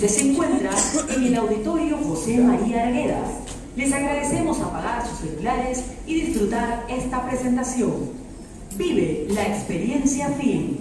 Usted se encuentra en el Auditorio José María Arguedas. Les agradecemos apagar sus celulares y disfrutar esta presentación. Vive la experiencia film.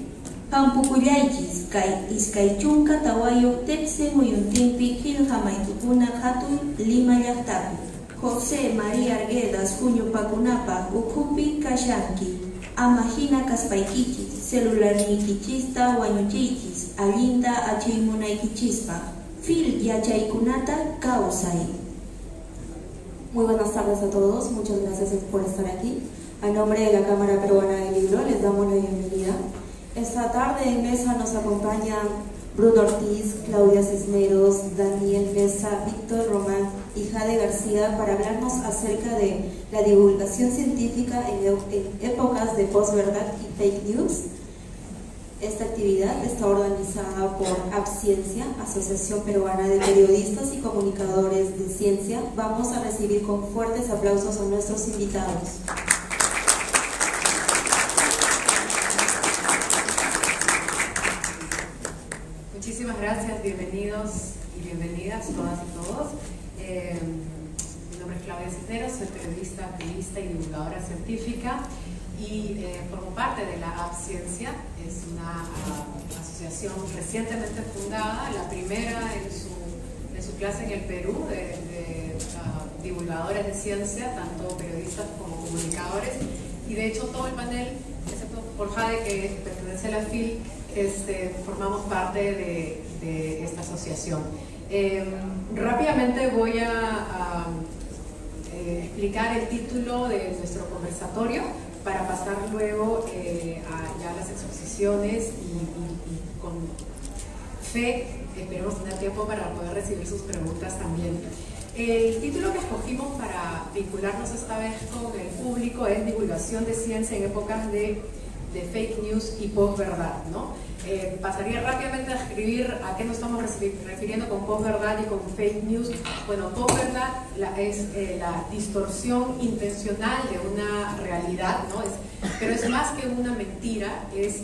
Hampukullaychis kay iskay chunka tawayuq tepse muyuntinpi qillqamaytukuna hatun Lima llaqtapi. José María Arguedas huñupakunapaq ukhupi kashanki. Ama hina kaspaykichis, celularnikichista wañuchiychis, allinta achiymunaykichispa. Fil yachaykunata kawsay. Muy buenas tardes a todos, muchas gracias por estar aquí. A nombre de la Cámara Peruana del Libro les damos la bienvenida. Esta tarde en mesa nos acompañan Bruno Ortiz, Claudia Cisneros, Daniel Mesa, Víctor Román y Jade García para hablarnos acerca de la divulgación científica en épocas de posverdad y fake news. Esta actividad está organizada por AppCiencia, Asociación Peruana de Periodistas y Comunicadores de Ciencia. Vamos a recibir con fuertes aplausos a nuestros invitados. Muchísimas gracias, bienvenidos y bienvenidas todas y todos. Mi nombre es Claudia Cisneros, soy periodista, activista y divulgadora científica y formo parte de la AppCiencia. Es una asociación recientemente fundada, la primera en su clase en el Perú de divulgadores de ciencia, tanto periodistas como comunicadores, y de hecho todo el panel, excepto por Jade que pertenece a la FIL, formamos parte de esta asociación. Rápidamente voy a explicar el título de nuestro conversatorio para pasar luego a ya las exposiciones y con fe esperemos tener tiempo para poder recibir sus preguntas también. El título que escogimos para vincularnos esta vez con el público es Divulgación de Ciencia en épocas de fake news y posverdad, ¿no? Pasaría rápidamente a escribir a qué nos estamos refiriendo con posverdad y con fake news. Bueno, posverdad es la distorsión intencional de una realidad, ¿no? Pero es más que una mentira, es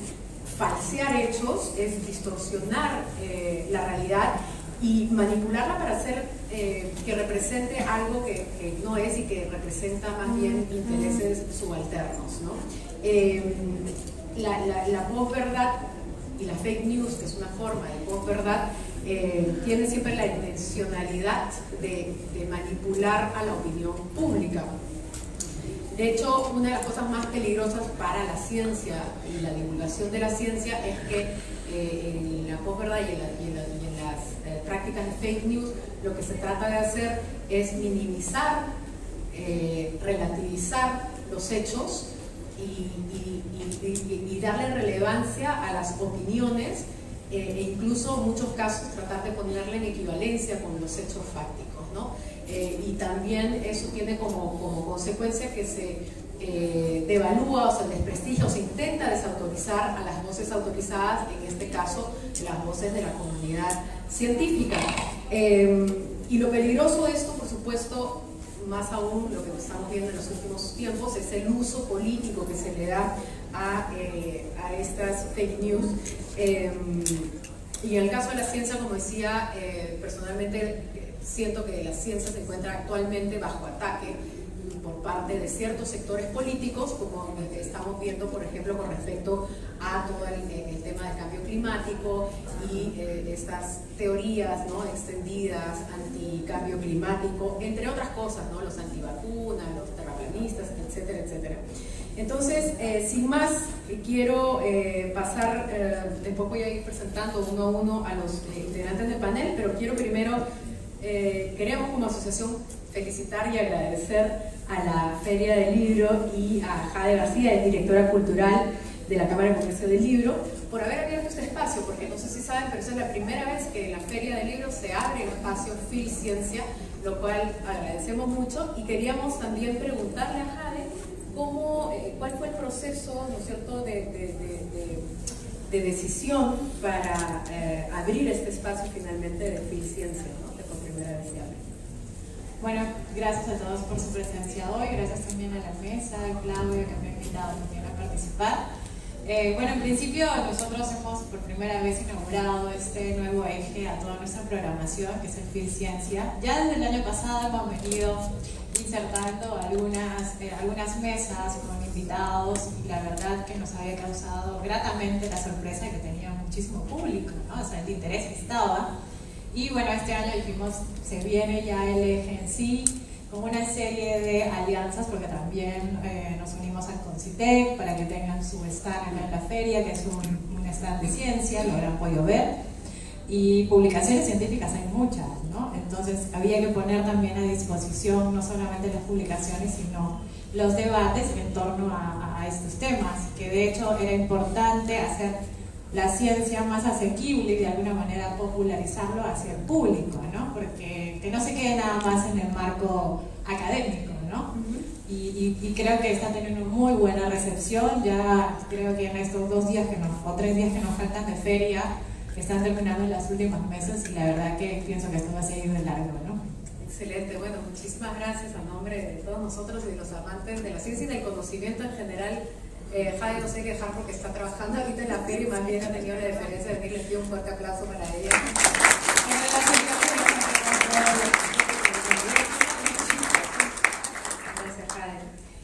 falsear hechos, es distorsionar la realidad y manipularla para hacer que represente algo que no es y que representa más bien intereses subalternos, ¿no? La posverdad y la fake news, que es una forma de posverdad, tiene siempre la intencionalidad de manipular a la opinión pública. De hecho, una de las cosas más peligrosas para la ciencia y la divulgación de la ciencia es que en la posverdad y en las prácticas de fake news lo que se trata de hacer es minimizar, relativizar los hechos y darle relevancia a las opiniones e incluso en muchos casos tratar de ponerle en equivalencia con los hechos fácticos, ¿no? Y también eso tiene como consecuencia que se devalúa o se desprestigia o se intenta desautorizar a las voces autorizadas, en este caso las voces de la comunidad científica. Y lo peligroso de esto, por supuesto, más aún lo que estamos viendo en los últimos tiempos, es el uso político que se le da a estas fake news. Y en el caso de la ciencia, como decía, personalmente siento que la ciencia se encuentra actualmente bajo ataque por parte de ciertos sectores políticos, como estamos viendo, por ejemplo, con respecto a todo el tema del cambio climático y estas teorías, ¿no?, extendidas anti-cambio climático, entre otras cosas, ¿no?, los antivacunas, los terraplanistas, etcétera, etcétera. Entonces, sin más, quiero pasar, después voy a ir presentando uno a uno a los integrantes del panel, pero quiero primero, queremos como asociación felicitar y agradecer a la Feria del Libro y a Jade García, directora cultural de la Cámara de Comercio del Libro, por haber abierto este espacio, porque no sé si saben, pero esa es la primera vez que en la Feria del Libro se abre el espacio FilCiencia, lo cual agradecemos mucho, y queríamos también preguntarle a Jade cuál fue el proceso, ¿no es cierto?, de decisión para abrir este espacio finalmente de FilCiencia, ¿no?, que por primera vez se abre. Bueno, gracias a todos por su presencia hoy, gracias también a la mesa, a Claudia que me ha invitado también a participar. Bueno, en principio nosotros hemos por primera vez inaugurado este nuevo eje a toda nuestra programación, que es el FIL Ciencia. Ya desde el año pasado hemos venido insertando algunas mesas con invitados y la verdad que nos había causado gratamente la sorpresa de que tenía muchísimo público, ¿no? O sea, el interés estaba. Y bueno, este año dijimos, se viene ya el eje en sí, con una serie de alianzas, porque también nos unimos al Concitec para que tengan su stand acá en la feria, que es un stand de ciencia, lo habrán podido ver, y publicaciones científicas hay muchas, ¿no? Entonces había que poner también a disposición no solamente las publicaciones, sino los debates en torno a estos temas, que de hecho era importante hacer la ciencia más asequible y de alguna manera popularizarlo hacia el público, ¿no? Porque que no se quede nada más en el marco académico, ¿no? Y creo que está teniendo muy buena recepción. Ya creo que en estos 2 días o 3 días que nos faltan de feria están terminando las últimas mesas y la verdad que pienso que esto va a seguir de largo, ¿no? Excelente, bueno, muchísimas gracias a nombre de todos nosotros y de los amantes de la ciencia y del conocimiento en general. Jade no sé quejar porque está trabajando ahorita en la feria y más bien ha tenido la deferencia de venir. Les pido un fuerte aplauso para ella. Gracias, Jade.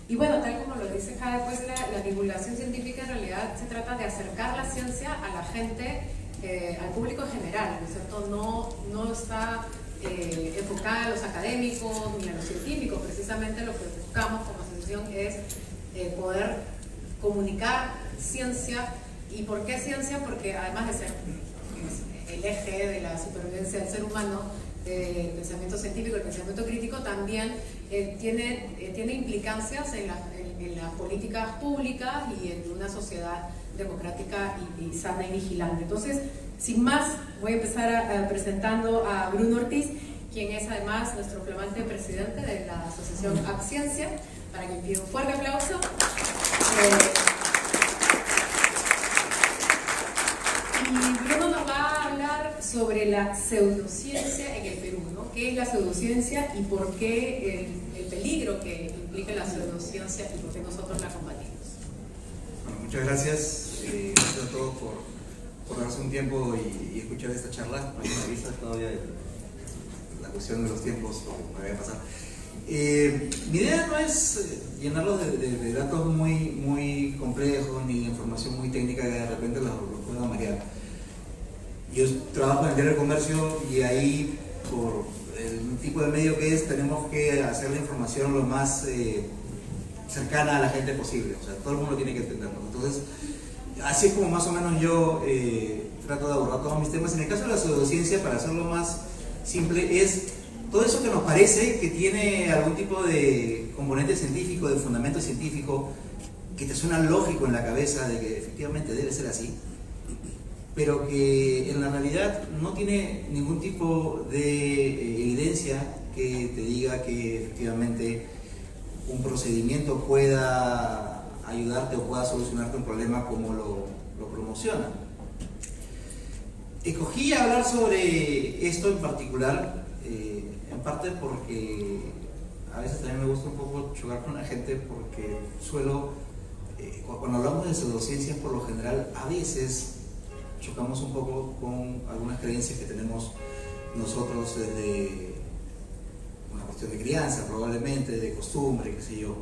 Y bueno, tal como lo dice Jade, pues la divulgación científica en realidad se trata de acercar la ciencia a la gente, al público en general, ¿no es cierto? No está enfocada a los académicos ni a los científicos. Precisamente lo que buscamos como asociación es poder comunicar ciencia. ¿Y por qué ciencia? Porque además de ser el eje de la supervivencia del ser humano, el pensamiento científico, el pensamiento crítico, también tiene implicancias en las políticas públicas y en una sociedad democrática y sana y vigilante. Entonces, sin más, voy a empezar presentando a Bruno Ortiz, quien es además nuestro flamante presidente de la asociación AppCiencia, para quien pido un fuerte aplauso. Y Bruno nos va a hablar sobre la pseudociencia en el Perú, ¿no? ¿Qué es la pseudociencia y por qué el peligro que implica la pseudociencia y por qué nosotros la combatimos? Bueno, muchas gracias. Gracias a todos por darse un tiempo y escuchar esta charla. Me avisa todavía la cuestión de los tiempos, lo que me va a pasar. Mi idea no es llenarlos de datos muy complejos ni de información muy técnica que de repente los pueda marear. Yo trabajo en el diario de Comercio y ahí, por el tipo de medio que es, tenemos que hacer la información lo más cercana a la gente posible. O sea, todo el mundo tiene que entenderlo. Entonces, así es como más o menos yo trato de abordar todos mis temas. En el caso de la pseudociencia, para hacerlo más simple, es todo eso que nos parece que tiene algún tipo de componente científico, de fundamento científico, que te suena lógico en la cabeza de que efectivamente debe ser así, pero que en la realidad no tiene ningún tipo de evidencia que te diga que efectivamente un procedimiento pueda ayudarte o pueda solucionarte un problema como lo promociona. Escogí hablar sobre esto en particular, en parte porque a veces también me gusta un poco chocar con la gente, porque cuando hablamos de pseudociencias, por lo general, a veces chocamos un poco con algunas creencias que tenemos nosotros desde una cuestión de crianza, probablemente, de costumbre, qué sé yo.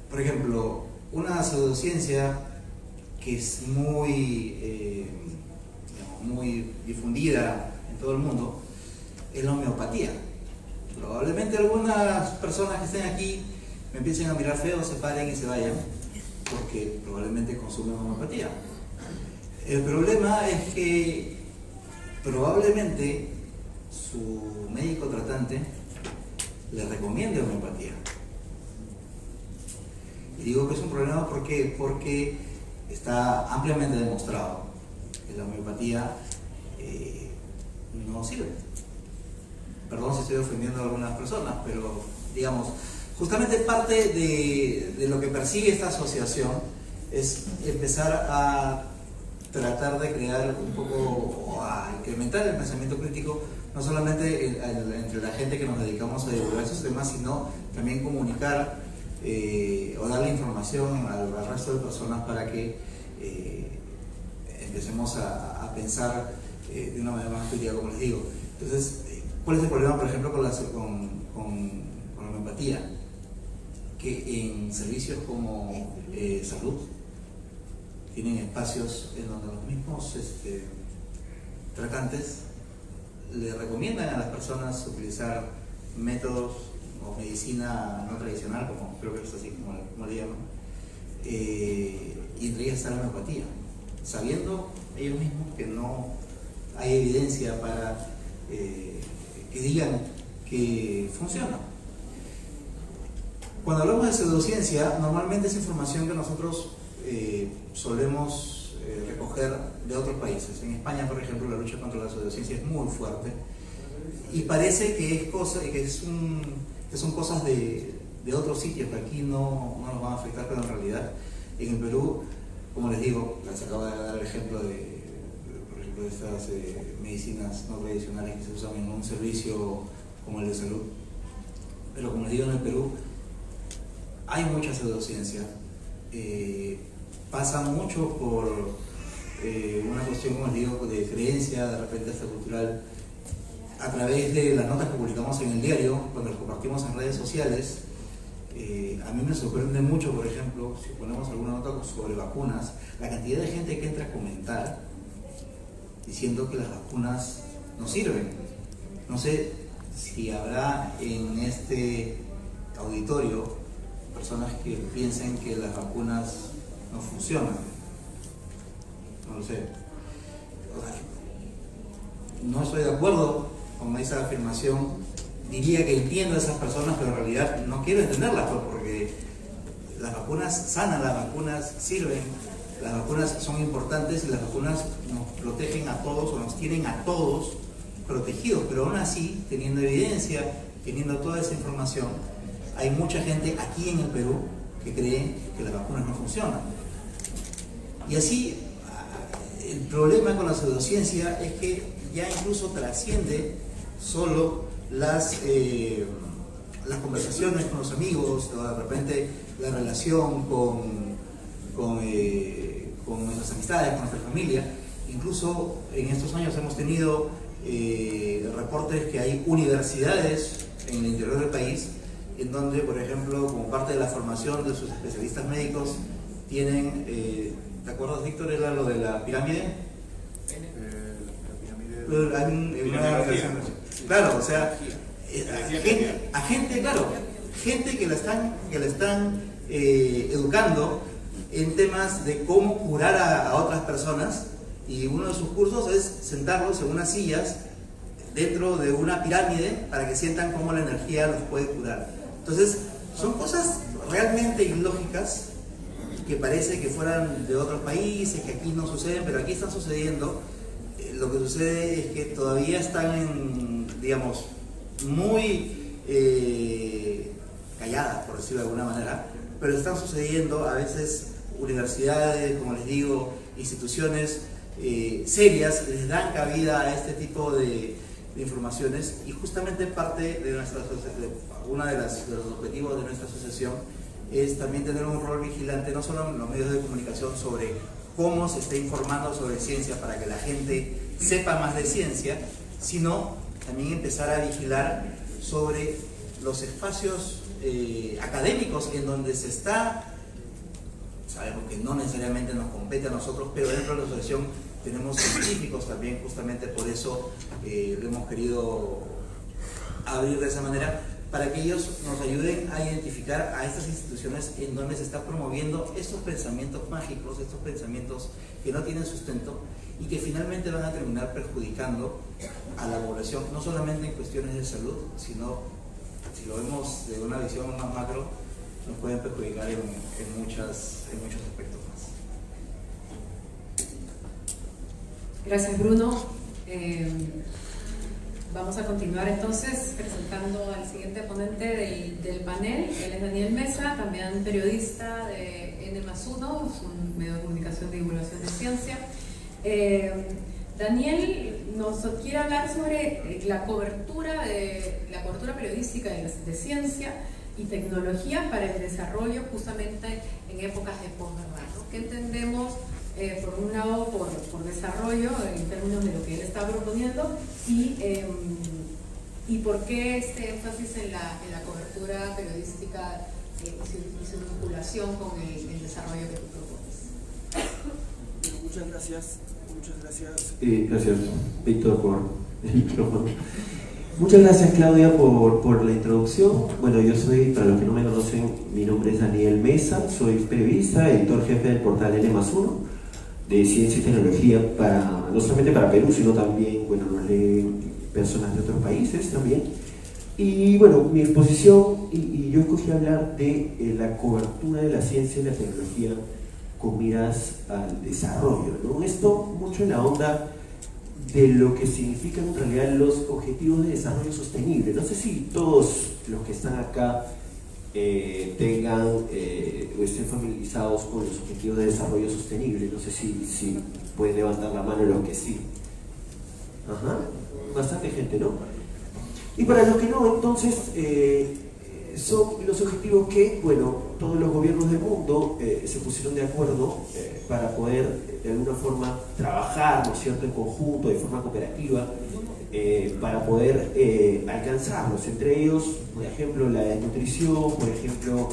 Por ejemplo, una pseudociencia que es muy difundida en todo el mundo es la homeopatía. Probablemente algunas personas que estén aquí me empiecen a mirar feo, se paren y se vayan, porque probablemente consumen homeopatía. El problema es que probablemente su médico tratante le recomiende homeopatía. Y digo que es un problema porque está ampliamente demostrado que la homeopatía no sirve. Perdón si estoy ofendiendo a algunas personas, pero digamos, justamente parte de lo que persigue esta asociación es empezar a tratar de crear un poco, o a incrementar el pensamiento crítico, no solamente entre la gente que nos dedicamos a divulgar esos temas, sino también comunicar o darle información al resto de personas para que empecemos a pensar de una manera más crítica, como les digo. Entonces, ¿cuál es el problema, por ejemplo, con la homeopatía? Que en servicios como salud tienen espacios en donde los mismos tratantes le recomiendan a las personas utilizar métodos o medicina no tradicional, como creo que es así como le llaman, y entre ellas está la homeopatía, sabiendo ellos mismos que no hay evidencia para que digan que funciona. Cuando hablamos de pseudociencia, normalmente es información que nosotros solemos recoger de otros países. En España, por ejemplo, la lucha contra la pseudociencia es muy fuerte y parece que son cosas de otros sitios que aquí no nos van a afectar, pero en realidad en el Perú, como les digo, les acabo de dar el ejemplo de estas medicinas no tradicionales que se usan en un servicio como el de salud. Pero como les digo, en el Perú hay mucha pseudociencia, pasa mucho por una cuestión, como les digo, de creencia, de repente hasta cultural, a través de las notas que publicamos en el diario, cuando las compartimos en redes sociales. A mí me sorprende mucho, por ejemplo, si ponemos alguna nota sobre vacunas, la cantidad de gente que entra a comentar diciendo que las vacunas no sirven. No sé si habrá en este auditorio personas que piensen que las vacunas no funcionan. No lo sé. No estoy de acuerdo con esa afirmación. Diría que entiendo a esas personas, pero en realidad no quiero entenderlas, porque las vacunas sanan, las vacunas sirven, las vacunas son importantes y las vacunas nos protegen a todos o nos tienen a todos protegidos, pero aún así, teniendo evidencia, teniendo toda esa información, hay mucha gente aquí en el Perú que cree que las vacunas no funcionan. Y así, el problema con la pseudociencia es que ya incluso trasciende solo las conversaciones con los amigos, o de repente la relación con nuestras amistades, con nuestra familia. Incluso en estos años hemos tenido reportes que hay universidades en el interior del país en donde, por ejemplo, como parte de la formación de sus especialistas médicos, tienen, ¿te acuerdas, Víctor? Era lo de la pirámide. Claro, o sea, gente que la están educando en temas de cómo curar a otras personas, y uno de sus cursos es sentarlos en unas sillas dentro de una pirámide para que sientan cómo la energía los puede curar. Entonces, son cosas realmente ilógicas que parece que fueran de otros países, que aquí no suceden, pero aquí están sucediendo. Lo que sucede es que todavía están digamos, muy calladas, por decirlo de alguna manera, pero están sucediendo. A veces universidades, como les digo, instituciones serias les dan cabida a este tipo de informaciones, y justamente parte de uno de los objetivos de nuestra asociación es también tener un rol vigilante, no solo en los medios de comunicación, sobre cómo se está informando sobre ciencia para que la gente sepa más de ciencia, sino también empezar a vigilar sobre los espacios académicos en donde se está. Sabemos que no necesariamente nos compete a nosotros, pero dentro de la asociación tenemos científicos también, justamente por eso lo hemos querido abrir de esa manera, para que ellos nos ayuden a identificar a estas instituciones en donde se está promoviendo estos pensamientos mágicos, estos pensamientos que no tienen sustento y que finalmente van a terminar perjudicando a la población, no solamente en cuestiones de salud, sino, si lo vemos de una visión más macro, nos pueden perjudicar en muchos aspectos más. Gracias, Bruno. Vamos a continuar entonces presentando al siguiente ponente del panel. Él es Daniel Mesa, también periodista de N+1, es un medio de comunicación de divulgación de ciencia. Daniel nos quiere hablar sobre la cobertura periodística de ciencia y tecnología para el desarrollo justamente en épocas de posverdad, ¿no? ¿Qué entendemos por un lado por desarrollo en términos de lo que él está proponiendo y por qué este énfasis en la cobertura periodística y su vinculación con el desarrollo que tú propones? Muchas gracias. Gracias, Víctor, por el micrófono. Muchas gracias, Claudia, por la introducción. Bueno, yo soy, para los que no me conocen, mi nombre es Daniel Mesa, soy periodista, editor jefe del portal N+1 de Ciencia y Tecnología, no solamente para Perú, sino también, bueno, nos leen personas de otros países también. Y bueno, mi exposición, y yo escogí hablar de la cobertura de la ciencia y la tecnología con miras al desarrollo, ¿no? Esto mucho en la onda de lo que significan en realidad los objetivos de desarrollo sostenible. No sé si todos los que están acá tengan o estén familiarizados con los objetivos de desarrollo sostenible. No sé si pueden levantar la mano los que sí. Ajá, bastante gente, ¿no? Y para los que no, entonces son los objetivos que, bueno, todos los gobiernos del mundo se pusieron de acuerdo para poder de alguna forma trabajar, ¿no es cierto?, en conjunto, de forma cooperativa, para poder alcanzarlos. Entre ellos, por ejemplo, la desnutrición, por ejemplo,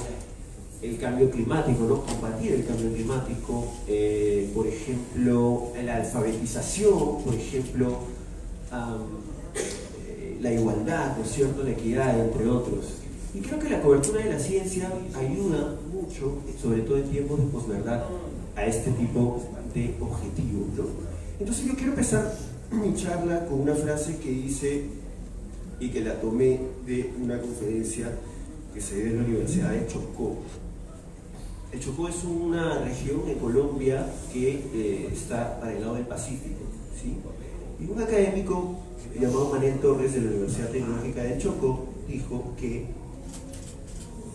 el cambio climático, ¿no?, combatir el cambio climático, por ejemplo, la alfabetización, por ejemplo, la igualdad, ¿no es cierto?, la equidad, entre otros. Y creo que la cobertura de la ciencia ayuda mucho, sobre todo en tiempos de posverdad, a este tipo de objetivos, ¿no? Entonces yo quiero empezar mi charla con una frase que dice, y que la tomé de una conferencia que se dio en la Universidad de Chocó. El Chocó es una región en Colombia que está para el lado del Pacífico, ¿sí? Y un académico llamado Manel Torres de la Universidad Tecnológica de Chocó dijo que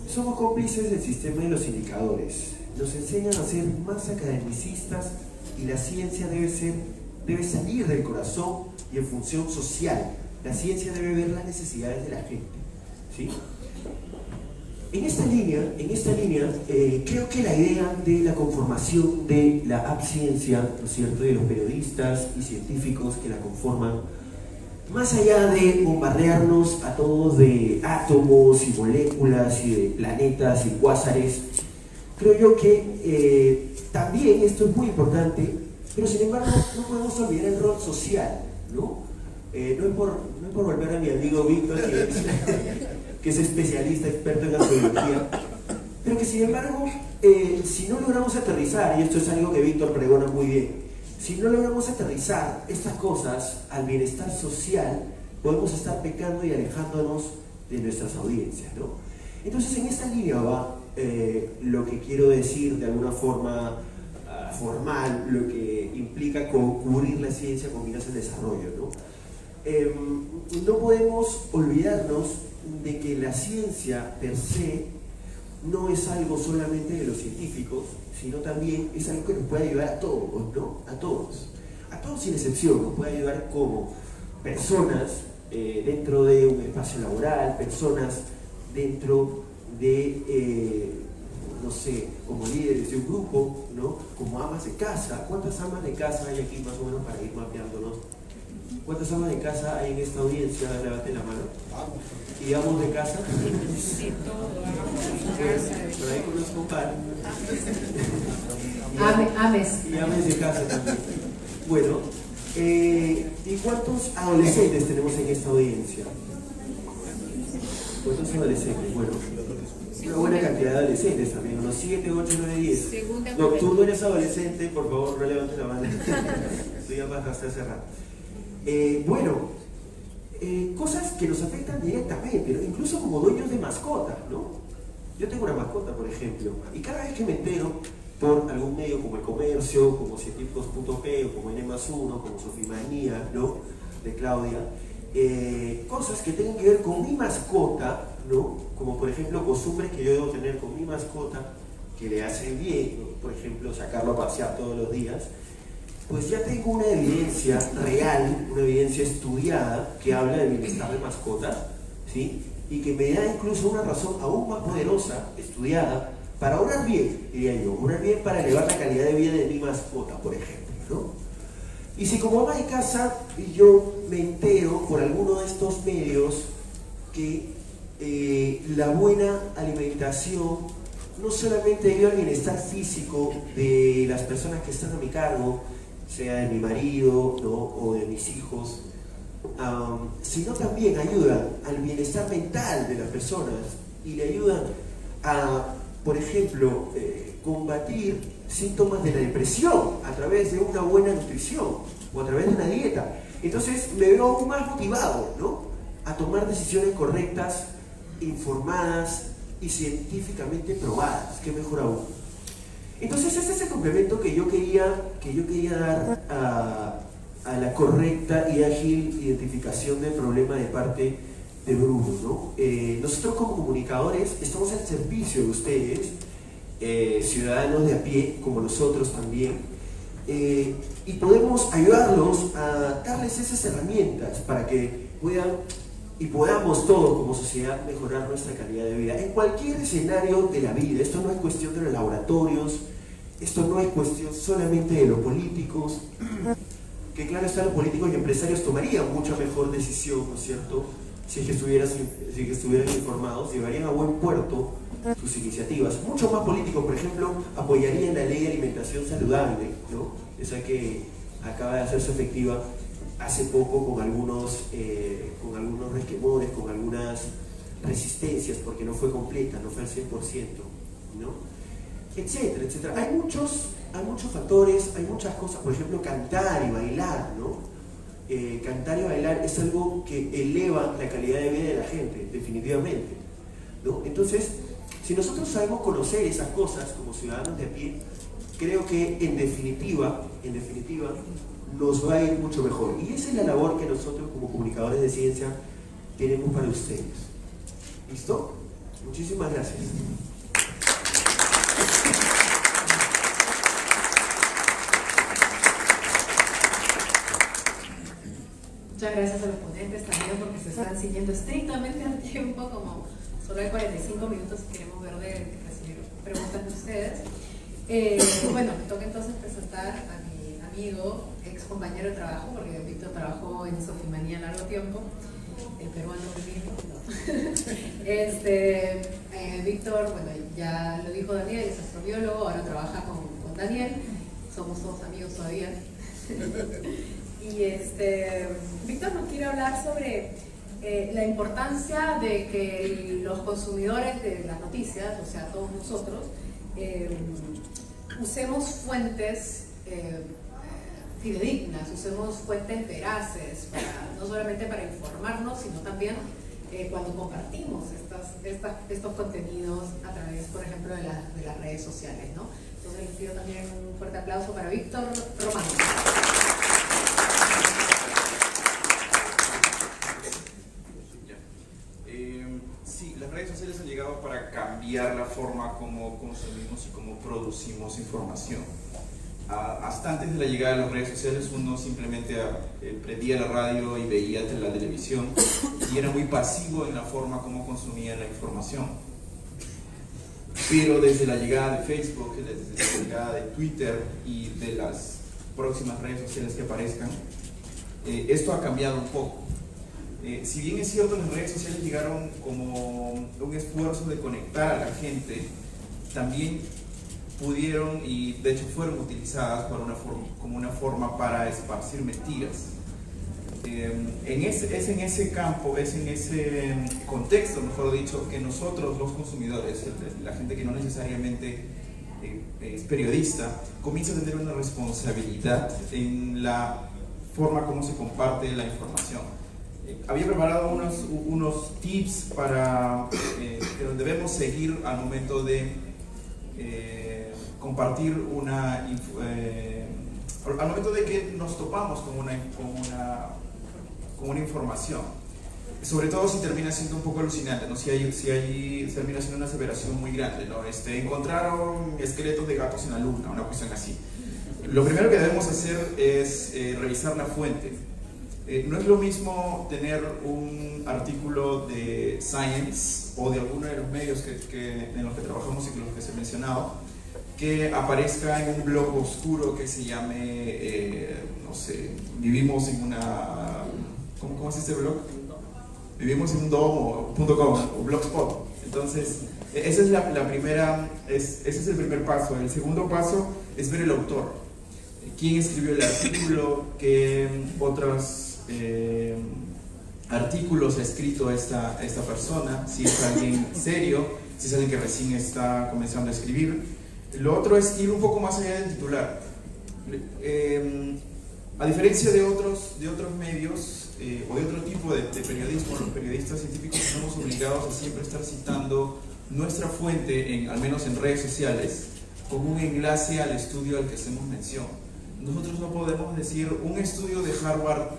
somos cómplices del sistema de los indicadores. Nos enseñan a ser más academicistas y la ciencia debe salir del corazón y en función social. La ciencia debe ver las necesidades de la gente, ¿sí? En esta línea, creo que la idea de la conformación de la AppCiencia, ¿no es cierto?, de los periodistas y científicos que la conforman, más allá de bombardearnos a todos de átomos y moléculas y de planetas y cuásares, creo yo que también esto es muy importante, pero sin embargo no podemos olvidar el rol social, ¿no? No es por volver a mi amigo Víctor, que es especialista, experto en astrobiología, pero que sin embargo, si no logramos aterrizar, y esto es algo que Víctor pregona muy bien, si no logramos aterrizar estas cosas al bienestar social, podemos estar pecando y alejándonos de nuestras audiencias, ¿no? Entonces, en esta línea va lo que quiero decir de alguna forma formal, lo que implica cubrir la ciencia con miras al desarrollo, ¿no? No podemos olvidarnos de que la ciencia per se no es algo solamente de los científicos, sino también es algo que nos puede ayudar a todos, ¿no? A todos sin excepción, nos puede ayudar como personas dentro de un espacio laboral, personas dentro de, no sé, como líderes de un grupo, ¿no? Como amas de casa. ¿Cuántas amas de casa hay aquí más o menos para ir mapeándonos? ¿Cuántas amas de casa hay en esta audiencia? Levanten la mano. ¿Y amos de casa? Sí, todo, amos de casa. Por ahí conozco un par. Ames. Y ames de casa también. Bueno, ¿y cuántos adolescentes tenemos en esta audiencia? ¿Cuántos adolescentes? Bueno, una buena cantidad de adolescentes también, unos 7, 8, 9, 10. No, tú no eres adolescente, por favor, no levantes la mano. Tú ya pasaste hace rato. Cosas que nos afectan directamente, ¿no? Incluso como dueños de mascotas, ¿no? Yo tengo una mascota, por ejemplo, y cada vez que me entero por algún medio como El Comercio, como Científicos.p o como N+1, como Sofimanía, ¿no?, de Claudia, cosas que tengan que ver con mi mascota, ¿no?, como por ejemplo costumbres que yo debo tener con mi mascota que le hacen bien, ¿no? Por ejemplo sacarlo a pasear todos los días, pues ya tengo una evidencia real, una evidencia estudiada que habla del bienestar de mascotas, ¿sí? Y que me da incluso una razón aún más poderosa, estudiada, para orar bien, diría yo, orar bien para elevar la calidad de vida de mi mascota, por ejemplo, ¿no? Y si como ama de casa yo me entero por alguno de estos medios que la buena alimentación no solamente ayuda al bienestar físico de las personas que están a mi cargo, sea de mi marido, ¿no? O de mis hijos, sino también ayuda al bienestar mental de las personas y le ayudan a, por ejemplo, combatir síntomas de la depresión a través de una buena nutrición o a través de una dieta. Entonces me veo aún más motivado, ¿no? A tomar decisiones correctas, informadas y científicamente probadas, que mejor aún. Entonces ese es el complemento que yo quería dar a la correcta y ágil identificación del problema de parte de Bruno, ¿no? Nosotros como comunicadores estamos al servicio de ustedes, ciudadanos de a pie como nosotros también, y podemos ayudarlos a darles esas herramientas para que puedan y podamos todos como sociedad mejorar nuestra calidad de vida en cualquier escenario de la vida. Esto no es cuestión de los laboratorios, esto no es cuestión solamente de los políticos, que claro está, los políticos y empresarios tomarían mucha mejor decisión, ¿no es cierto?, si es que estuvieran informados, llevarían a buen puerto sus iniciativas. Muchos más políticos, por ejemplo, apoyarían la ley de alimentación saludable, ¿no? Esa que acaba de hacerse efectiva hace poco con algunos resquemores, con algunas resistencias, porque no fue completa, no fue al 100%, ¿no? Etcétera, etcétera. Hay muchos factores, hay muchas cosas, por ejemplo, cantar y bailar, ¿no? Cantar y bailar es algo que eleva la calidad de vida de la gente, definitivamente, ¿no? Entonces, si nosotros sabemos conocer esas cosas como ciudadanos de a pie, creo que en definitiva nos va a ir mucho mejor. Y esa es la labor que nosotros como comunicadores de ciencia tenemos para ustedes. ¿Listo? Muchísimas gracias. Muchas gracias a los ponentes también porque se están siguiendo estrictamente al tiempo, como solo hay 45 minutos y queremos ver de recibir preguntas de ustedes. Bueno, me toca entonces presentar a mi amigo, ex compañero de trabajo, porque Víctor trabajó en Sofimanía largo tiempo, el peruano mismo. Víctor, bueno, ya lo dijo Daniel, es astrobiólogo, ahora trabaja con Daniel, somos todos amigos todavía. Y Víctor nos quiere hablar sobre la importancia de que los consumidores de las noticias, o sea, todos nosotros, usemos fuentes fidedignas, usemos fuentes veraces, no solamente para informarnos, sino también cuando compartimos estos contenidos a través, por ejemplo, de las redes sociales, ¿no? Entonces les pido también un fuerte aplauso para Víctor Romano. Sí, las redes sociales han llegado para cambiar la forma como consumimos y cómo producimos información. Hasta antes de la llegada de las redes sociales uno simplemente prendía la radio y veía la televisión y era muy pasivo en la forma como consumía la información. Pero desde la llegada de Facebook, desde la llegada de Twitter y de las próximas redes sociales que aparezcan, esto ha cambiado un poco. Si bien es cierto, las redes sociales llegaron como un esfuerzo de conectar a la gente, también pudieron y de hecho fueron utilizadas como una forma para esparcir mentiras. Es en ese campo, es en ese contexto, mejor dicho, que nosotros los consumidores, la gente que no necesariamente es periodista, comienza a tener una responsabilidad en la forma como se comparte la información. Había preparado unos tips para que debemos seguir al momento de compartir al momento de que nos topamos con una información, sobre todo si termina siendo un poco alucinante, ¿no? Si termina siendo una aseveración muy grande, ¿no? Encontraron esqueletos de gatos en la luna, una cuestión así. Lo primero que debemos hacer es revisar la fuente. No es lo mismo tener un artículo de Science o de alguno de los medios en los que trabajamos y los que se han mencionado, que aparezca en un blog oscuro que se llame, no sé, vivimos en una... ¿Cómo es este blog? Vivimos en un domo.com o blogspot. Entonces, esa es la primera, ese es el primer paso. El segundo paso es ver el autor. ¿Quién escribió el artículo? ¿Qué otros artículos ha escrito esta persona? Si es alguien serio, si es alguien que recién está comenzando a escribir. Lo otro es ir un poco más allá del titular. A diferencia de otros medios o de otro tipo de periodismo, los periodistas científicos estamos obligados a siempre estar citando nuestra fuente, al menos en redes sociales, con un enlace al estudio al que hacemos mención. Nosotros no podemos decir, un estudio de Harvard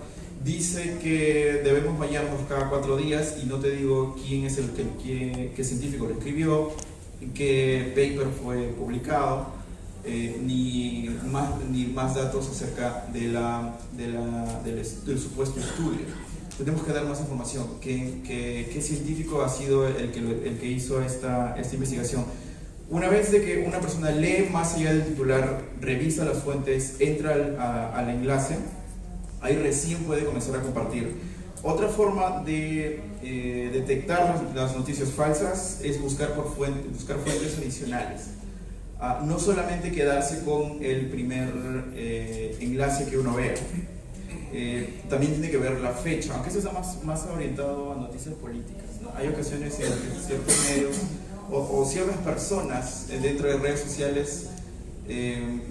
dice que debemos bañarnos cada 4 días y no te digo quién es qué científico lo escribió, qué paper fue publicado, ni más datos acerca del supuesto estudio. Tenemos que dar más información. ¿Qué científico ha sido el que hizo esta investigación? Una vez de que una persona lee más allá del titular, revisa las fuentes, entra al enlace, ahí recién puede comenzar a compartir. Otra forma de detectar las noticias falsas es buscar fuentes adicionales. No solamente quedarse con el primer enlace que uno vea. También tiene que ver la fecha, aunque eso está más orientado a noticias políticas, ¿no? Hay ocasiones en que ciertos medios o ciertas personas dentro de redes sociales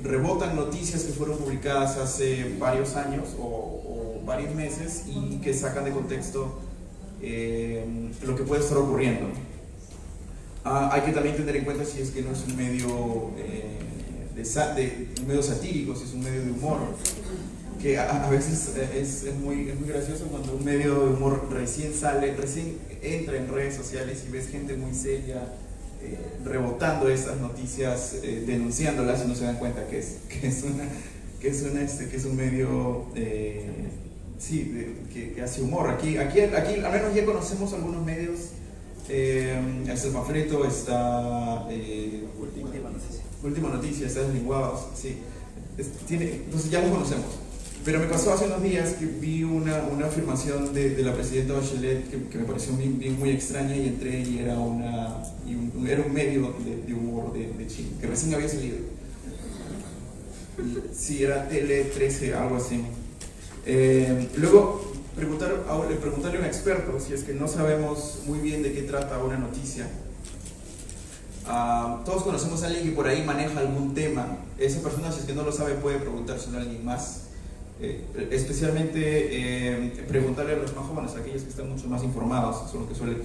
rebotan noticias que fueron publicadas hace varios años o varios meses y que sacan de contexto lo que puede estar ocurriendo. Hay que también tener en cuenta si es que no es un medio un medio satírico, si es un medio de humor, que a veces es muy gracioso cuando un medio de humor recién entra en redes sociales y ves gente muy seria rebotando esas noticias, denunciándolas y no se dan cuenta que es un medio que hace humor. Aquí al menos ya conocemos algunos medios. Está el panfleto, está Última Noticia, está Deslinguados, sí. Entonces ya los conocemos. Pero me pasó hace unos días que vi una afirmación de la presidenta Bachelet que me pareció muy extraña y entré y era un medio de humor de Chile, que recién había salido. Sí, era Tele 13, algo así. Luego, preguntarle a un experto si es que no sabemos muy bien de qué trata una noticia. Todos conocemos a alguien que por ahí maneja algún tema. Esa persona, si es que no lo sabe, puede preguntárselo a alguien más. Especialmente preguntarle a los más jóvenes, a aquellos que están mucho más informados, son los que suelen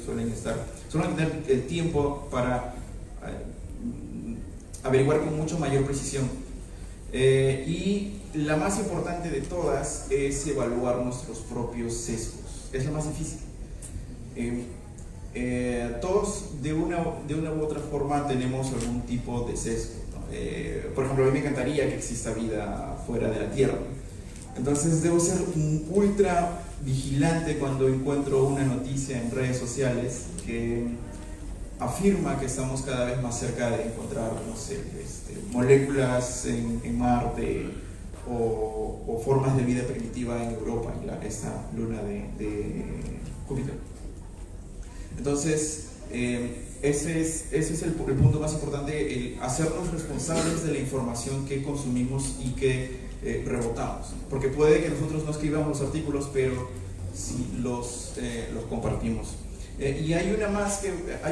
tener el tiempo para averiguar con mucho mayor precisión. Y la más importante de todas es evaluar nuestros propios sesgos. Es la más difícil. Todos de una u otra forma tenemos algún tipo de sesgo, ¿no? Por ejemplo, a mí me encantaría que exista vida fuera de la Tierra. Entonces debo ser un ultra vigilante cuando encuentro una noticia en redes sociales que afirma que estamos cada vez más cerca de encontrar, no sé, moléculas en Marte o formas de vida primitiva en Europa, en esta luna de Júpiter. Entonces, ese es el punto más importante, el hacernos responsables de la información que consumimos y que rebotamos, porque puede que nosotros no escribamos los artículos, pero sí los compartimos. Y hay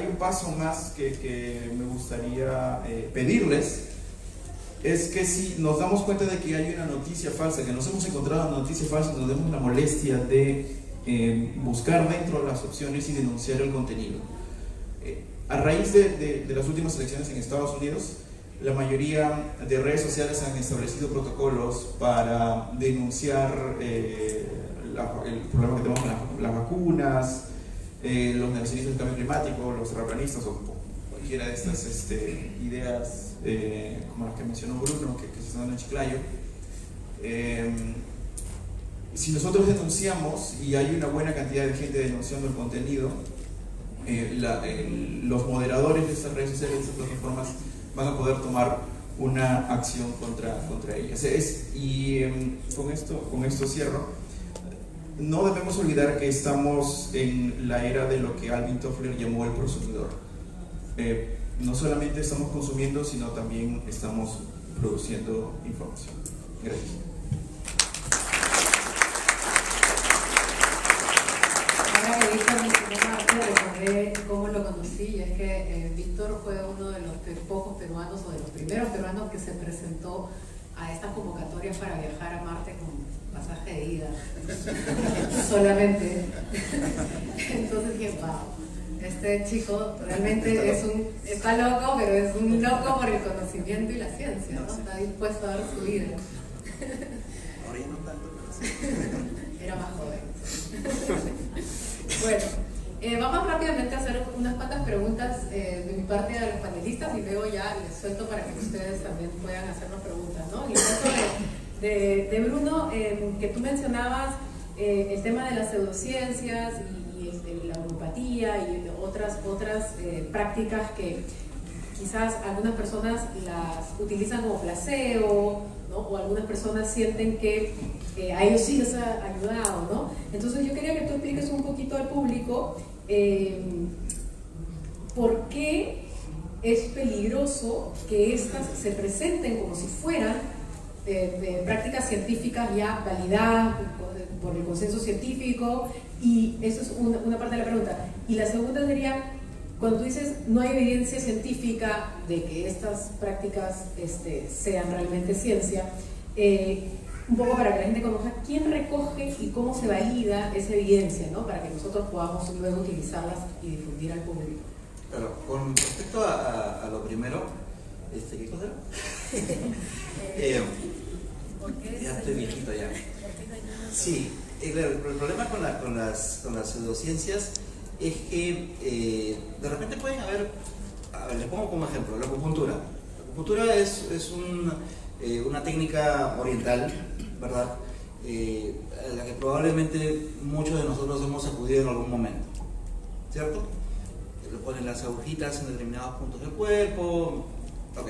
un paso más que me gustaría pedirles, es que si nos damos cuenta de que hay una noticia falsa, que nos hemos encontrado una noticia falsa, nos demos la molestia de buscar dentro de las opciones y denunciar el contenido. A raíz de las últimas elecciones en Estados Unidos, la mayoría de redes sociales han establecido protocolos para denunciar el problema que tenemos con las vacunas, los negacionistas del cambio climático, los terraplanistas o cualquiera de estas ideas como las que mencionó Bruno, que se están en Chiclayo. Si nosotros denunciamos y hay una buena cantidad de gente denunciando el contenido, los moderadores de estas redes sociales, de estas plataformas, van a poder tomar una acción contra ellas. Con esto cierro. No debemos olvidar que estamos en la era de lo que Alvin Toffler llamó el prosumidor. No solamente estamos consumiendo, sino también estamos produciendo información. Gracias. Ahora que Víctor mencionó Marte, recordé cómo lo conocí, y es que Víctor fue uno de los pocos peruanos, o de los primeros peruanos que se presentó a estas convocatorias para viajar a Marte con pasaje de ida solamente. Entonces dije, wow, este chico realmente está loco, pero es un loco por el conocimiento y la ciencia, ¿no? Está dispuesto a dar su vida. Ahora ya no tanto, pero sí. Era más joven. Bueno, vamos rápidamente a hacer unas cuantas preguntas de mi parte a los panelistas, y luego ya les suelto para que ustedes también puedan hacernos preguntas, ¿no? Y el caso de Bruno, que tú mencionabas el tema de las pseudociencias y la homeopatía y otras prácticas que quizás algunas personas las utilizan como placebo, ¿no? O algunas personas sienten que a ellos sí les ha ayudado, ¿no? Entonces yo quería que tú expliques un poquito al público por qué es peligroso que estas se presenten como si fueran prácticas científicas ya validadas por el consenso científico, y eso es una parte de la pregunta. Y la segunda sería, cuando tú dices no hay evidencia científica de que estas prácticas sean realmente ciencia, un poco para que la gente conozca quién recoge y cómo se valida esa evidencia, ¿no? Para que nosotros podamos luego utilizarlas y difundir al público. Claro, con respecto a lo primero, ¿qué cosa era? Ya estoy viejito ya. Sí, claro, el problema con las pseudociencias es que de repente pueden haber, a ver, les pongo como ejemplo, la acupuntura. La acupuntura es una técnica oriental, ¿verdad? A la que probablemente muchos de nosotros hemos acudido en algún momento, ¿cierto? Le ponen las agujitas en determinados puntos del cuerpo, ok.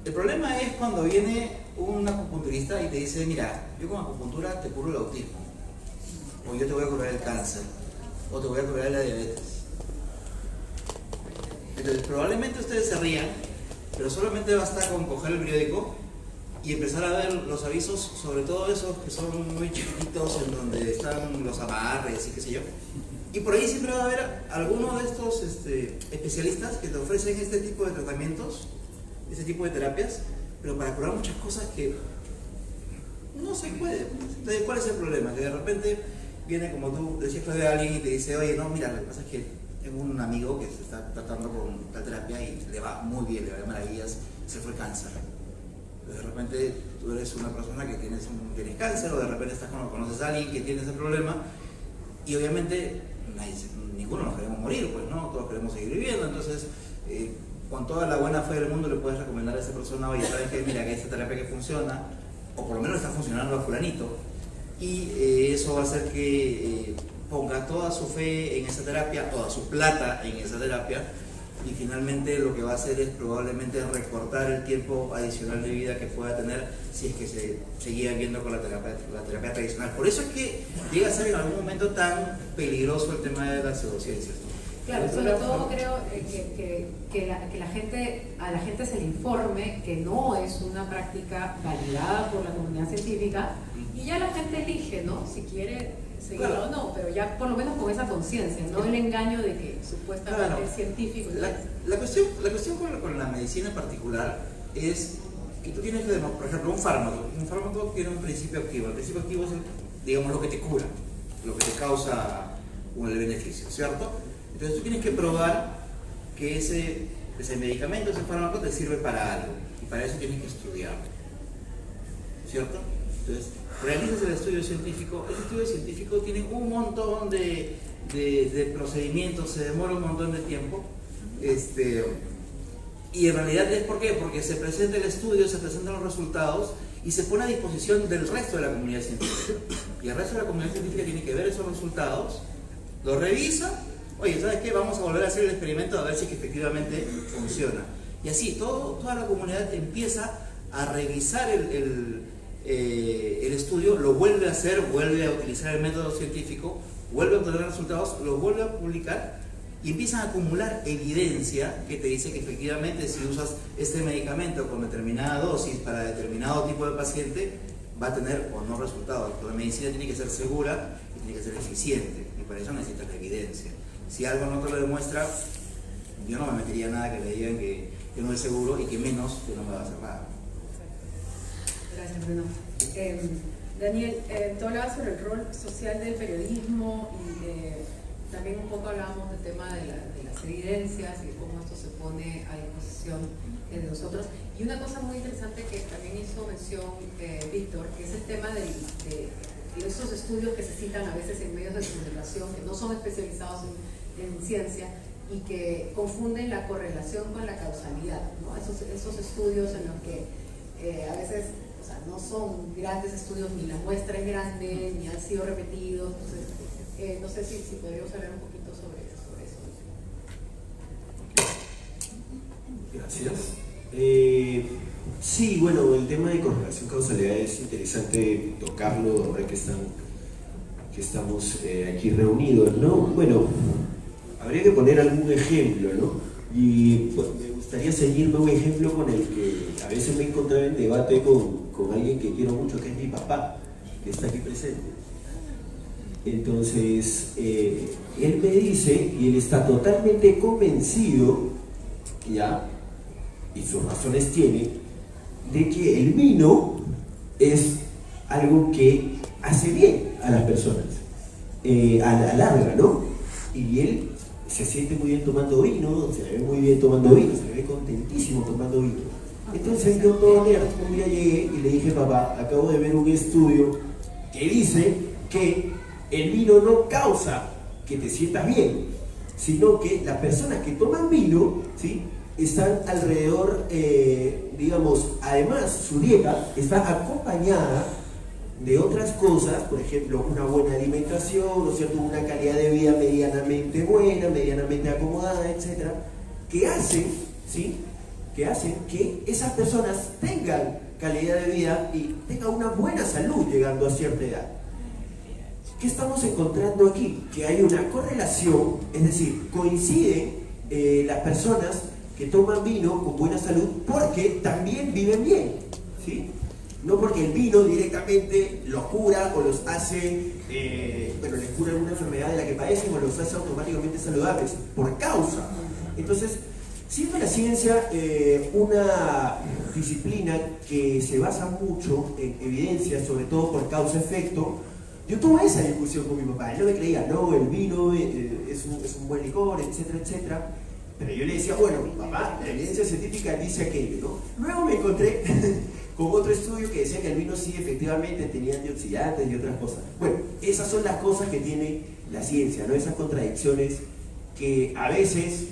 El problema es cuando viene un acupunturista y te dice, mira, yo con acupuntura te curo el autismo, o yo te voy a curar el cáncer, o te voy a curar la diabetes. Entonces probablemente ustedes se rían, pero solamente basta con coger el periódico y empezar a ver los avisos, sobre todo esos que son muy chiquititos, en donde están los amarres y qué sé yo. Y por ahí siempre va a haber alguno de estos especialistas que te ofrecen este tipo de tratamientos, este tipo de terapias, pero para curar muchas cosas que no se puede. Entonces, ¿cuál es el problema? Que de repente viene, como tú decías, Claudia, alguien y te dice, oye, no, mira, lo que pasa es que tengo un amigo que se está tratando con tal terapia y le va muy bien, le va de maravillas, se fue cáncer. De repente tú eres una persona que tienes cáncer, o de repente conoces a alguien que tiene ese problema, y obviamente ninguno nos queremos morir, pues no, todos queremos seguir viviendo. Entonces con toda la buena fe del mundo le puedes recomendar a esa persona, oye, sabes que mira, que esta terapia que funciona, o por lo menos está funcionando a fulanito, y eso va a hacer que ponga toda su fe en esa terapia, toda su plata en esa terapia, y finalmente lo que va a hacer es probablemente recortar el tiempo adicional de vida que pueda tener si es que se seguía viendo con la terapia tradicional. Por eso es que llega a ser en algún momento tan peligroso el tema de las pseudociencias. Claro, sobre todo creo que a la gente se le informe que no es una práctica validada por la comunidad científica, y ya la gente elige, ¿no? Si quiere seguirlo o no, pero ya por lo menos con esa conciencia, no el engaño de que supuestamente es científico. La cuestión con la medicina en particular es que tú tienes que, por ejemplo, un fármaco tiene un principio activo. El principio activo es, digamos, lo que te cura, lo que te causa el beneficio, ¿cierto? Entonces tú tienes que probar que ese medicamento, ese fármaco te sirve para algo, y para eso tienes que estudiarlo, ¿cierto? Entonces realizas el estudio científico. El estudio científico tiene un montón de procedimientos, se demora un montón de tiempo, y en realidad es ¿por qué? Porque se presenta el estudio, se presentan los resultados, y se pone a disposición del resto de la comunidad científica. Y el resto de la comunidad científica tiene que ver esos resultados, los revisa, oye, ¿sabes qué? Vamos a volver a hacer el experimento a ver si es que efectivamente funciona. Y así, toda la comunidad empieza a revisar el estudio, lo vuelve a hacer, vuelve a utilizar el método científico, vuelve a obtener resultados, lo vuelve a publicar y empiezan a acumular evidencia que te dice que efectivamente si usas este medicamento con determinada dosis para determinado tipo de paciente va a tener o no resultados. La medicina tiene que ser segura y tiene que ser eficiente y para eso necesitas la evidencia. Si algo no te lo demuestra, yo no me metería nada que me digan que no es seguro y que menos que no me va a hacer nada. Gracias, Bruno. Daniel, tú hablabas sobre el rol social del periodismo y también un poco hablábamos del tema de las evidencias y cómo esto se pone a disposición de nosotros. Y una cosa muy interesante que también hizo mención Víctor, que es el tema de esos estudios que se citan a veces en medios de comunicación que no son especializados en ciencia y que confunden la correlación con la causalidad, ¿no? Esos estudios en los que a veces no son grandes estudios, ni la muestra es grande, ni han sido repetidos. Entonces, no sé si podríamos hablar un poquito sobre eso. Gracias. Sí, bueno, el tema de correlación causalidad es interesante tocarlo ahora que estamos aquí reunidos, ¿no? Bueno, habría que poner algún ejemplo, ¿no? Y pues, me gustaría seguirme un ejemplo con el que a veces me he encontrado en debate con alguien que quiero mucho, que es mi papá, que está aquí presente. Entonces, él me dice, y él está totalmente convencido, ya, y sus razones tiene, de que el vino es algo que hace bien a las personas, a la larga, ¿no? Y él se siente muy bien tomando vino, se ve muy bien tomando vino, se ve contentísimo tomando vino. Entonces yo todo un día llegué y le dije, papá, acabo de ver un estudio que dice que el vino no causa que te sientas bien, sino que las personas que toman vino, ¿sí?, están alrededor, digamos, además su dieta está acompañada de otras cosas, por ejemplo, una buena alimentación, ¿no es cierto?, una calidad de vida medianamente buena, medianamente acomodada, etcétera, que hacen, ¿sí?, que hacen que esas personas tengan calidad de vida y tengan una buena salud llegando a cierta edad. ¿Qué estamos encontrando aquí? Que hay una correlación, es decir, coinciden las personas que toman vino con buena salud porque también viven bien, ¿sí? No porque el vino directamente los cura o los hace, les cura alguna enfermedad de la que padecen o los hace automáticamente saludables, por causa. Entonces, siendo la ciencia una disciplina que se basa mucho en evidencia, sobre todo por causa-efecto, yo tuve esa discusión con mi papá. Él no me creía, no, el vino es un buen licor, etcétera, etcétera. Pero yo le decía, bueno, papá, la evidencia científica dice aquello, ¿no? Luego me encontré con otro estudio que decía que el vino sí efectivamente tenía antioxidantes y otras cosas. Bueno, esas son las cosas que tiene la ciencia, ¿no? Esas contradicciones que a veces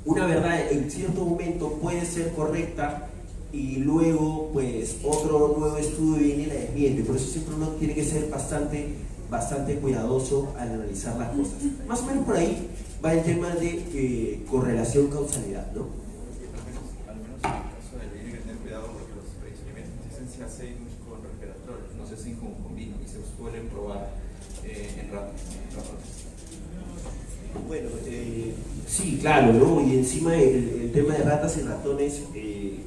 una verdad en cierto momento puede ser correcta y luego pues otro nuevo estudio viene y la desmiente. Por eso siempre uno tiene que ser bastante cuidadoso al analizar las cosas. Más o menos por ahí va el tema de correlación-causalidad, ¿no? Al menos en el caso del vino hay que tener cuidado porque los experimentos se hacen con resveratrol, no se hacen con vino y se suelen probar en ratas. Bueno, sí, claro, ¿no? Y encima el tema de ratas y ratones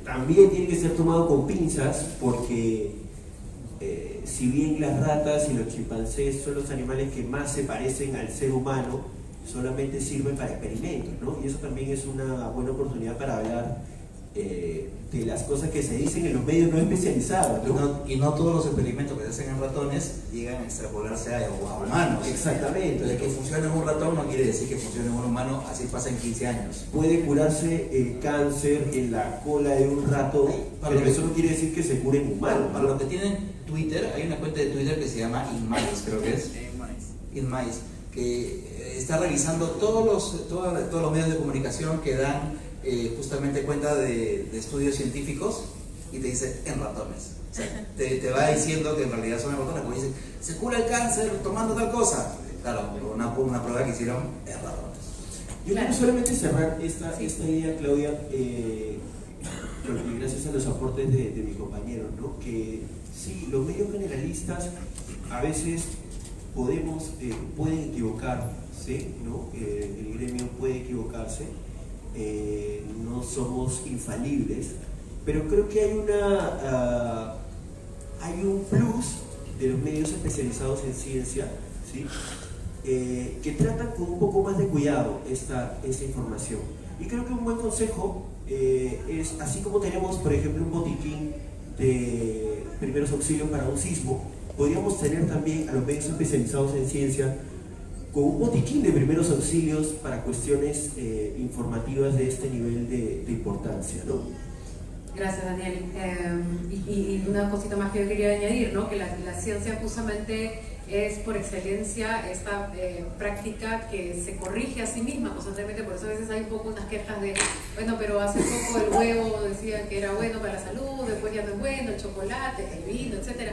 también tiene que ser tomado con pinzas porque si bien las ratas y los chimpancés son los animales que más se parecen al ser humano, solamente sirven para experimentos, ¿no? Y eso también es una buena oportunidad para hablar de las cosas que se dicen en los medios no especializados, ¿no? Y no todos los experimentos que se hacen en ratones llegan a extrapolarse a humanos. Exactamente. Entonces, que funcione en un ratón no quiere decir que funcione en un humano, así pasa en 15 años. Puede curarse el cáncer en la cola de un ratón, pero eso no quiere decir que se cure en humanos. Para los que tienen Twitter, hay una cuenta de Twitter que se llama InMice, creo que es. InMice, que está revisando todos los medios de comunicación que dan justamente cuenta de estudios científicos y te dice en ratones. O sea, te va diciendo que en realidad son en ratones, porque dice, se cura el cáncer tomando tal cosa. Claro, una prueba que hicieron en ratones. Yo quiero solamente cerrar esta idea, Claudia, gracias a los aportes de mi compañero, ¿no? Que sí, los medios generalistas a veces pueden equivocarse, ¿no? El gremio puede equivocarse, no somos infalibles, pero creo que hay un plus de los medios especializados en ciencia, ¿sí? Que tratan con un poco más de cuidado esta información. Y creo que un buen consejo es, así como tenemos, por ejemplo, un botiquín de primeros auxilios para un sismo, podríamos tener también a los medios especializados en ciencia con un botiquín de primeros auxilios para cuestiones informativas de este nivel de importancia, ¿no? Gracias, Daniel. Y una cosita más que yo quería añadir, ¿no? Que la ciencia justamente es por excelencia esta práctica que se corrige a sí misma constantemente. Por eso a veces hay un poco unas quejas de, bueno, pero hace poco el huevo decía que era bueno para la salud, después ya no es bueno, el chocolate, el vino, etc.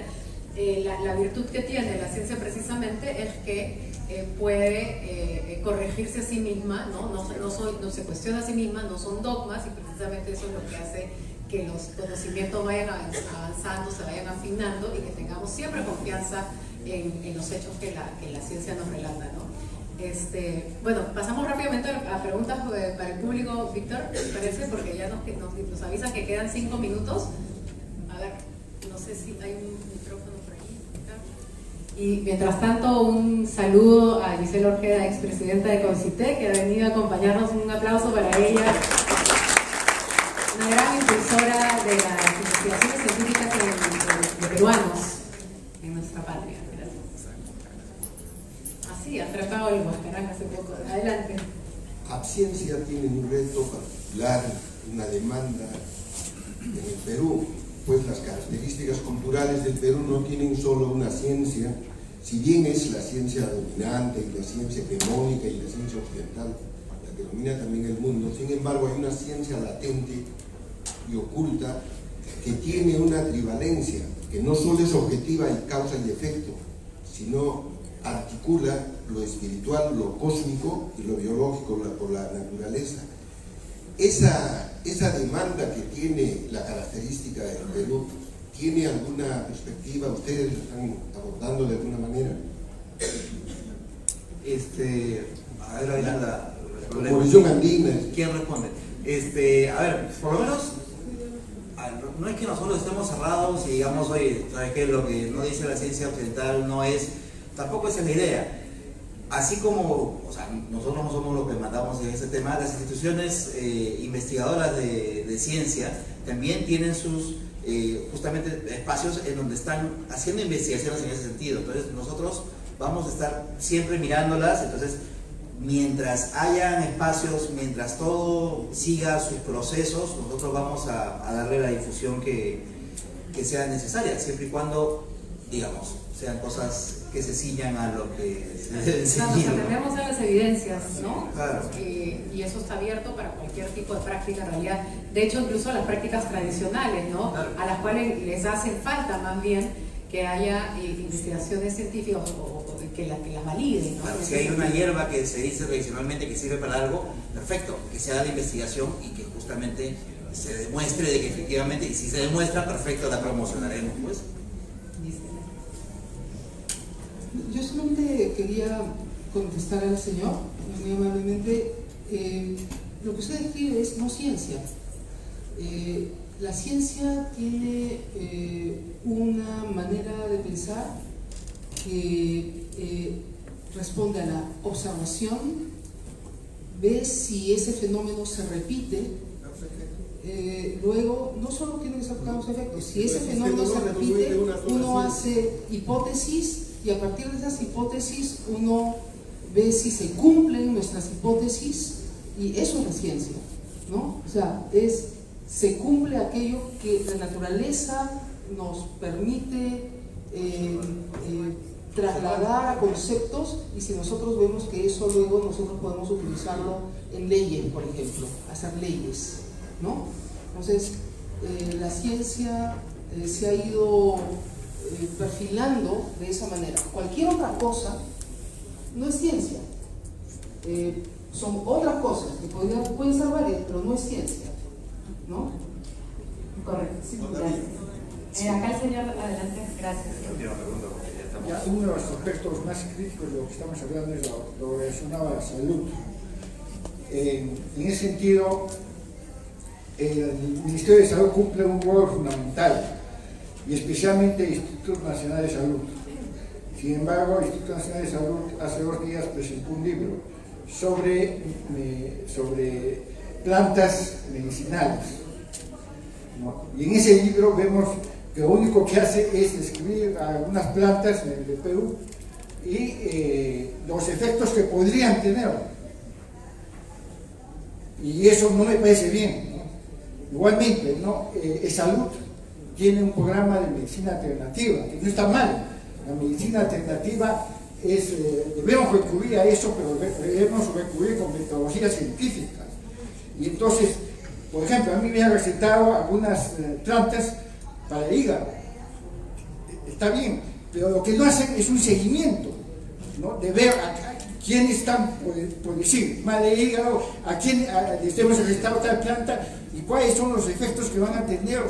La virtud que tiene la ciencia precisamente es que puede corregirse a sí misma, no se cuestiona a sí misma, no son dogmas, y precisamente eso es lo que hace que los conocimientos vayan avanzando, se vayan afinando y que tengamos siempre confianza en los hechos que la ciencia nos relata, ¿no? Bueno, pasamos rápidamente a preguntas para el público, Víctor, ¿te parece? Porque ya nos avisan que quedan 5 minutos. A ver, no sé si hay un micrófono por aquí. Y mientras tanto, un saludo a Giselle Orjeda, expresidenta de CONCITEC, que ha venido a acompañarnos. Un aplauso para ella. Una gran impulsora de las investigaciones científicas de peruanos en nuestra patria. Sí, atrapado el Huascarán hace poco. Adelante. Abciencia tiene un reto particular, una demanda en el Perú, pues las características culturales del Perú no tienen solo una ciencia, si bien es la ciencia dominante y la ciencia hegemónica y la ciencia occidental, la que domina también el mundo, sin embargo hay una ciencia latente y oculta que tiene una trivalencia, que no solo es objetiva y causa y efecto, sino articula lo espiritual, lo cósmico y lo biológico por la naturaleza. Esa demanda que tiene la característica del Perú, ¿tiene alguna perspectiva? ¿Ustedes lo están abordando de alguna manera? A ver, la Población andina. ¿Quién responde? A ver, por lo menos no es que nosotros estemos cerrados y digamos, oye, ¿sabes qué? Lo que no dice la ciencia occidental no es, tampoco esa es la idea. Así como, o sea, nosotros no somos los que mandamos en ese tema, las instituciones investigadoras de ciencia también tienen sus justamente espacios en donde están haciendo investigaciones en ese sentido. Entonces nosotros vamos a estar siempre mirándolas. Entonces, mientras hayan espacios, mientras todo siga sus procesos, nosotros vamos a darle la difusión que sea necesaria, siempre y cuando, digamos, sean cosas que se ciñan a lo que se Nos atendemos a las evidencias, ¿no? Claro. Y eso está abierto para cualquier tipo de práctica en realidad. De hecho, incluso a las prácticas tradicionales, ¿no? Claro. A las cuales les hace falta más bien que haya investigaciones científicas o que las validen, ¿no? Claro, si hay una hierba que se dice tradicionalmente que sirve para algo, perfecto, que se haga la investigación y que justamente se demuestre de que efectivamente, y si se demuestra, perfecto, la promocionaremos, pues. Yo solamente quería contestar al señor, muy amablemente. Lo que usted describe es no ciencia. La ciencia tiene una manera de pensar que responde a la observación, ve si ese fenómeno se repite, luego no solo tiene que ser causa-efecto, si ese fenómeno se repite, uno hace hipótesis y a partir de esas hipótesis uno ve si se cumplen nuestras hipótesis, y eso es la ciencia, ¿no? O sea, se cumple aquello que la naturaleza nos permite trasladar a conceptos, y si nosotros vemos que eso luego nosotros podemos utilizarlo en leyes, por ejemplo, hacer leyes, ¿no? Entonces, la ciencia se ha ido perfilando de esa manera. Cualquier otra cosa no es ciencia. Son otras cosas que pueden ser varias, pero no es ciencia, ¿no? Correcto, sí, gracias. Acá el señor, adelante, gracias. Uno de los aspectos más críticos de lo que estamos hablando es lo relacionado a la salud. En ese sentido, el Ministerio de Salud cumple un rol fundamental, y especialmente el Instituto Nacional de Salud. Sin embargo, el Instituto Nacional de Salud hace 2 días presentó un libro sobre plantas medicinales, ¿no? Y en ese libro vemos que lo único que hace es describir algunas plantas en el Perú y los efectos que podrían tener. Y eso no me parece bien, ¿no? Igualmente, ¿no? Salud tiene un programa de medicina alternativa, que no está mal. La medicina alternativa debemos recurrir a eso, pero debemos recurrir con metodologías científicas. Y entonces, por ejemplo, a mí me han recetado algunas plantas para el hígado. Está bien, pero lo que no hacen es un seguimiento, ¿no? De ver a quiénes están, por decir, mal de hígado, a quién les hemos recetado tal planta y cuáles son los efectos que van a tener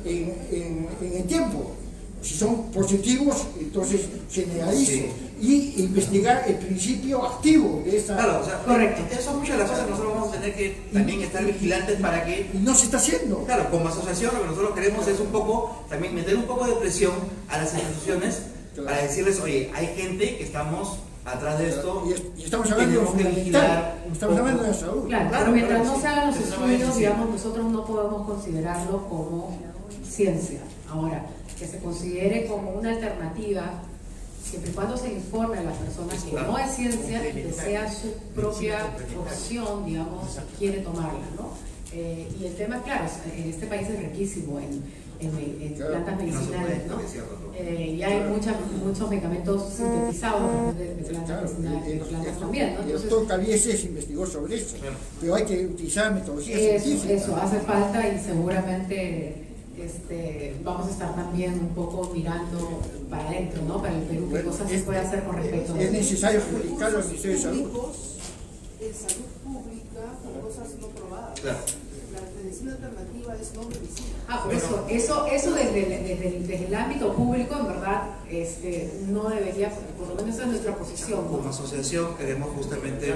en el tiempo. Si son positivos, entonces generalizo. Sí. Y investigar el principio activo de esa... Claro, o sea, correcto. Esas son muchas de las cosas que nosotros vamos a tener que también estar vigilantes para que... Y no se está haciendo. Claro, como asociación lo que nosotros queremos es un poco, también meter un poco de presión a las instituciones, claro, para decirles, oye, hay gente que estamos atrás de esto, y estamos hablando de vigilar, estamos hablando de salud. Claro, pero mientras no se hagan los estudios, digamos, nosotros no podemos considerarlo como ciencia. Ahora, que se considere como una alternativa, siempre y cuando se informe a las personas que no es ciencia y que sea su propia opción, digamos, quiere tomarla, ¿no? Y el tema, claro, en este país es riquísimo en plantas medicinales, ¿no? Y hay muchos medicamentos sintetizados de plantas medicinales, de plantas también, ¿no? Entonces, el doctor Cabieses investigó sobre eso, pero hay que utilizar metodologías científicas. Eso hace falta, y seguramente vamos a estar también un poco mirando para adentro, ¿no? Para el Perú, qué cosas se puede hacer con respecto a eso. Es necesario publicarlo al Ministerio de Salud. En salud pública, cosas no probadas. Claro. La medicina alternativa es no medicina. Por eso desde el ámbito público, en verdad, no debería, por lo menos esa es nuestra posición, ¿no? Como asociación queremos justamente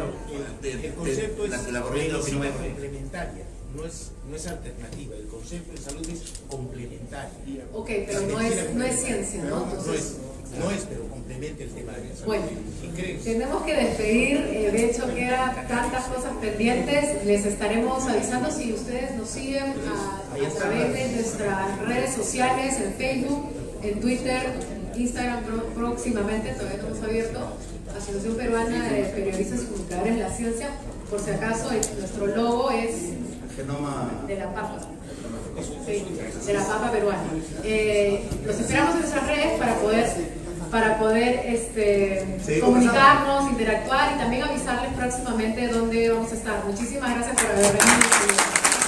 el concepto la corriente complementaria. No es alternativa, el concepto de salud es complementaria. Ok, pero no es ciencia, ¿no? Entonces, no es, pero complementa el tema de la salud. Bueno, tenemos que despedir, de hecho quedan tantas cosas pendientes, les estaremos avisando si ustedes nos siguen a través de nuestras redes sociales, en Facebook, en Twitter, Instagram próximamente, todavía no hemos abierto, Asociación Peruana de Periodistas y Comunicadores de la Ciencia, por si acaso nuestro logo es de la papa. Sí, de la papa peruana. Los esperamos en nuestras redes para poder comunicarnos, interactuar y también avisarles próximamente dónde vamos a estar. Muchísimas gracias por haber venido.